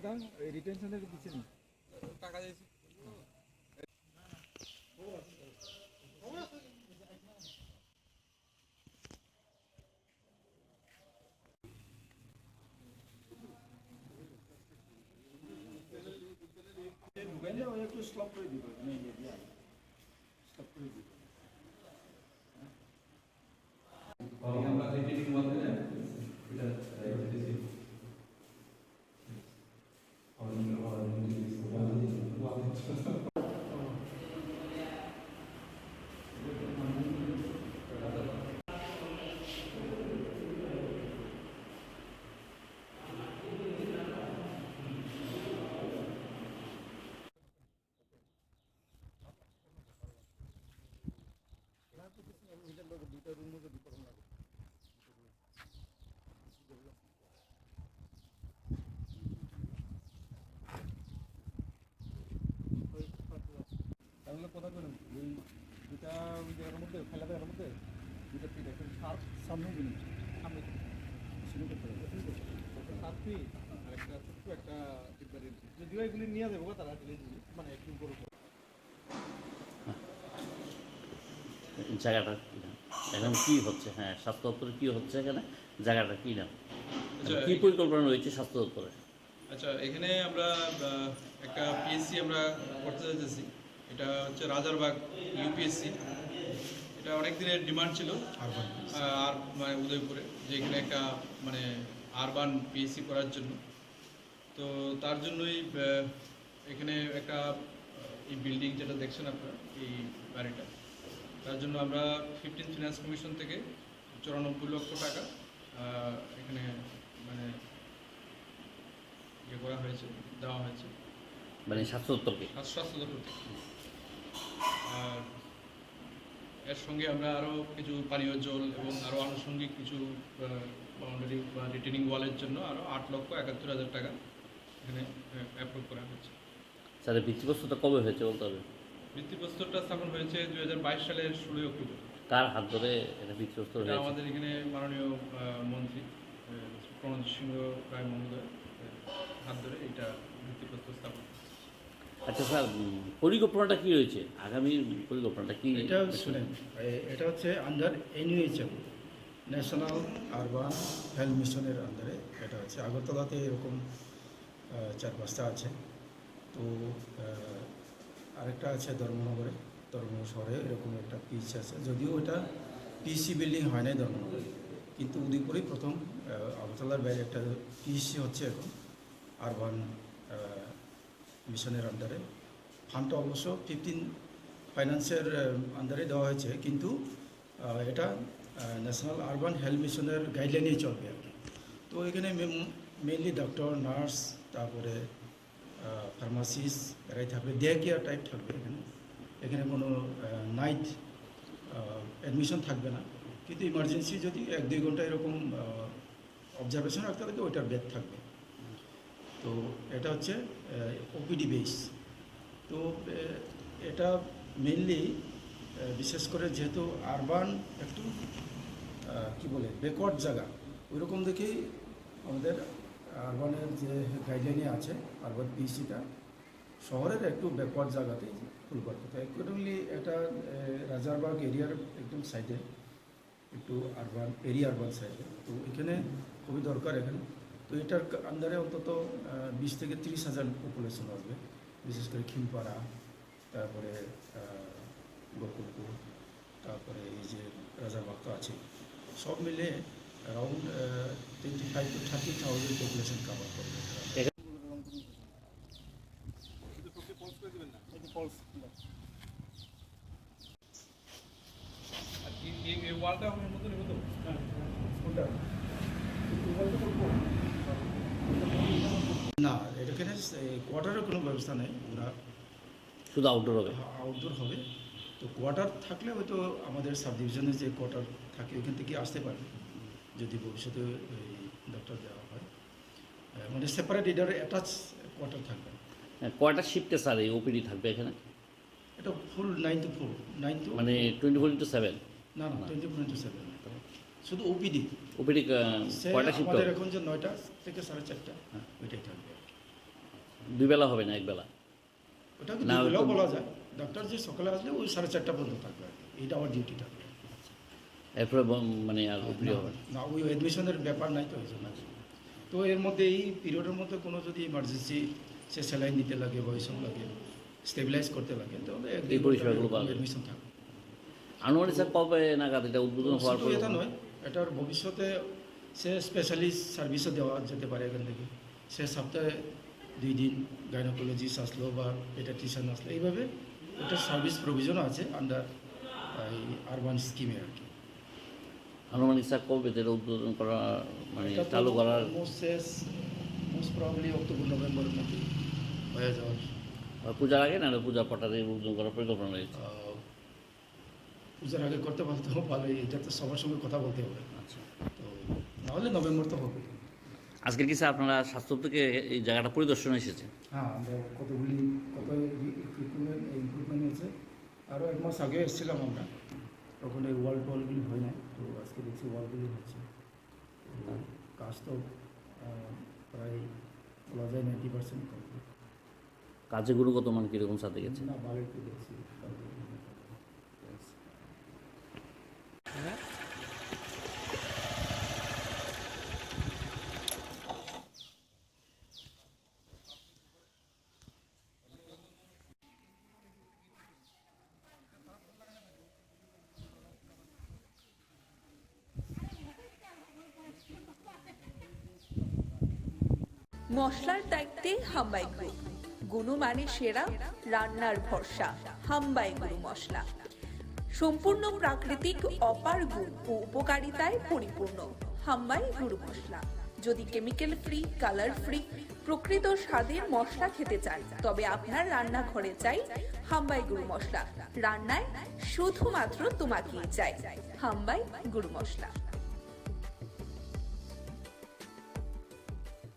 টাকা রিটেনশনের দিচ্ছেন টাকা দিয়েছি একটু স্টপ করে দিব স্টপ করে দিব আমরা রিটেনিং মধ্যে এটা দিয়েছি দুইটা রুম মধ্যে দুটো রুম লাগে তাহলে কথা বলুন ওই দুটা ওই জায়গার মধ্যে খেলা জায়গার মধ্যে দুটা ফিট একটা সামনে দিন সামনে শুরু করতে হবে একটা 7 ফিট আর একটা ছোট্ট একটা টিপবারের যদিও এগুলি নিয়ে যাবো তারা মানে একটু বড় জায়গাটা এখন কি হচ্ছে? হ্যাঁ, স্বাস্থ্য দপ্তরে কি হচ্ছে এখানে, জায়গাটা কি নাম, কি পরিকল্পনা রয়েছে স্বাস্থ্য দপ্তরে? আচ্ছা, এখানে আমরা একটা পিএসসি আমরা করতে চাইতেছি। এটা হচ্ছে রাজারবাগ ইউপিএসসি। এটা অনেক দিনের ডিমান্ড ছিল আর মানে উদয়পুরে, যে এখানে একটা মানে আরবান পিএসসি করার জন্য। তো তার জন্যই এখানে একটা এই বিল্ডিং যেটা দেখছেন আপনারা, এই বাড়িটা, তার জন্য আমরা 15 ফিনান্স কমিশন থেকে 94 লক্ষ টাকা এখানে মানে ইয়ে করা হয়েছে, দেওয়া হয়েছে, মানে স্বাস্থ্য দপ্তরকে। স্বাস্থ্য দপ্তর থেকে। আর এর সঙ্গে আমরা আরও কিছু পানীয় জল এবং আরও আনুষঙ্গিক কিছু বাউন্ডারি বা রিটেনিং ওয়ালের জন্য আরও 8,71,000 টাকা এখানে অ্যাপ্রুভ করা হয়েছে। স্যার, ভিত্তিপ্রস্তরটা কবে হয়েছে বলতে হবে? ভিত্তিপ্রস্তরটা স্থাপন হয়েছে 2022 সালের 16 অক্টোবর। কার হাত ধরে এটা ভিত্তিপ্রস্তর হয়েছে? আমাদের এখানে মাননীয় মন্ত্রী প্রণজিৎ সিংহ রায় মহোদয় হাত ধরে এটা ভিত্তিপ্রস্তর স্থাপন। আচ্ছা স্যার, পরিকল্পনাটা কী রয়েছে, আগামী পরিকল্পনাটা কী? এটা শুনেন, এটা হচ্ছে under NUHM, national urban health মিশনের আন্ডারে। এটা হচ্ছে আগরতলাতে এরকম 4-5টা আছে। তো আরেকটা আছে ধর্মনগরে, ধর্মনগর শহরে এরকম একটা পিচ আছে। যদিও এটা পিসি বিল্ডিং হয় নাই ধর্মনগরে, কিন্তু উদয়পুরেই প্রথম আগরতলার বাইরে একটা পিসি হচ্ছে এখন আরবান মিশনের আন্ডারে। ফান্ডটা অবশ্য 15 ফাইন্যান্সের আন্ডারে দেওয়া হয়েছে, কিন্তু এটা ন্যাশনাল আরবান হেলথ মিশনের গাইডলাইনেই চলবে আর কি। তো এখানে মেনলি ডক্টর, নার্স, তারপরে ফার্মাসিস্ট এরাই থাকবে, ডে কেয়ার টাইপ থাকবে এখানে। এখানে কোনো নাইট অ্যাডমিশন থাকবে না, কিন্তু ইমার্জেন্সি যদি 1-2 ঘন্টা এরকম অবজারভেশন রাখতে থাকে ওইটার বেড থাকবে। তো এটা হচ্ছে ওপিডি বেস। তো এটা মেনলি বিশেষ করে যেহেতু আরবান একটু কি বলে ব্যাকওয়ার্ড জায়গা, ওইরকম দেখেই আমাদের আরবানের যে গাইডলাইনে আছে আরবান পিসিটা শহরের একটু ব্যাকওয়ার্ড জায়গাতেই ফুল করতে হবে। অ্যাকর্ডিংলি এটা রাজারবাগ এরিয়ার একদম সাইডে, একটু আরবান এরিয়া, আরবান সাইডে। তো এখানে খুবই দরকার এখানে। তো এটার আন্ডারে অন্তত 20 থেকে 30,000 পপুলেশন আসবে, বিশেষ করে খিমপাড়া, তারপরে গোকুলপুর, তারপরে এই যে রাজারবাগ তো আছে, সব মিলে অ্যারাউন্ড 25 to 30,000 পপুলেশন কাভার করবে। এই ওয়ালটা আমার মতো নেব তো না, এখানে কোয়ার্টারের কোনো ব্যবস্থা নেই, ওরা শুধু আউটডোর হবে? আউটডোর হবে। তো কোয়ার্টার থাকলে হয়তো আমাদের সাব ডিভিশনে যে কোয়ার্টার থাকে ওইখান থেকে আসতে পারবে যদি ভবিষ্যতে ডক্টর দেওয়া হয়। মানে সেপারেট এটার অ্যাটাচ কোয়ার্টার থাকবে। কয়টা শিফটে স্যার এই ওপিডি থাকবে এখানে? এটা ফুল 9 to 4, 9 to মানে 24/7? না, 24/7 শুধু ওপিডি। ওপিডি কয়টা শিফট? আমাদের এখন যে 9টা থেকে 4:30 ওইটাই থাকবে। দুই বেলা হবে না, এক বেলা? ওটা কি না, দুবেলাও ওই তো- বলা যায়। ডাক্তার যে সকালে আসলে ওই 4:30 পর্যন্ত থাকবে আর কি, এইটা আমার ডিউটি থাকবে। এরপরে মানে আর উপরে হবে না? না, ওই অ্যাডমিশনের ব্যাপার নাই তো, এই জন্য। তো এর মধ্যে এই পিরিয়ডের মধ্যে কোনো যদি ইমার্জেন্সি সে স্যালাইন নিতে লাগে বা এইসব লাগে, স্টেবিলাইজ করতে লাগে, তাহলে এই পরিষেবাগুলো পাবে। অ্যাডমিশন থাকবে। আনুমানিক স্যার কবে নাগাদ এটা উদ্বোধন হওয়ার শুধু পর? এটা নয়, এটার ভবিষ্যতে সে স্পেশালিস্ট সার্ভিসও দেওয়া যেতে পারে এখান থেকে। সে সপ্তাহে 2 দিন গাইনোকোলজিস্ট আসলো বা পেডিয়াট্রিশিয়ান আসলো, এইভাবে এটা সার্ভিস প্রভিশনও আছে আন্ডার এই আরবান স্কিমে আর কি। আনুমানিক স্যার কবে এটা উদ্বোধন করা মানে এটা তো চালু করার? মোস্ট প্রবাবলি অক্টোবর নভেম্বরের মধ্যে হয়ে যাওয়ার। পূজার আগে না পূজার পটাতে উদ্বোধন করার পরিকল্পনা রয়েছে? পূজার আগে করতে পারতে ভালোই, এটা তো সবার সঙ্গে কথা বলতে হবে। আচ্ছা, তো নাহলে নভেম্বর তো হবে। আজকে কি স্যার আপনারা স্বাস্থ্য থেকে এই জায়গাটা পরিদর্শনে এসেছে? হ্যাঁ, আমরা কত ইমপ্রুভমেন্ট হয়েছে। আরও 1 মাস আগে এসেছিলাম আমরা, তখন এই ওয়ালগুলি হয় না, তো আজকে দেখছি ওয়ালগুলি হচ্ছে। তো কাজ তো প্রায় বলা যায় 90% কমপ্লিট। কাজে গুণগত মান কীরকম স্যার দেখেছে? না, ভালোই তো দেখছি। মশলার দায়িত্বে হাম্বাই গ্রুপ, গুণমানে সেরা, রান্নার ভরসা। হাম্বাই গুরু মশলা সম্পূর্ণ প্রাকৃতিক, অপার গুণ ও উপকারিতায় পরিপূর্ণ। হাম্বাই গুরু মশলা। যদি কেমিক্যাল ফ্রি, কালার ফ্রি, প্রকৃত স্বাদের মশলা খেতে চান, তবে আপনার রান্নাঘরে চাই হাম্বাই গুরু মশলা। রান্নায় শুধুমাত্র তোমাকেই চাই হাম্বাই গুরু মশলা।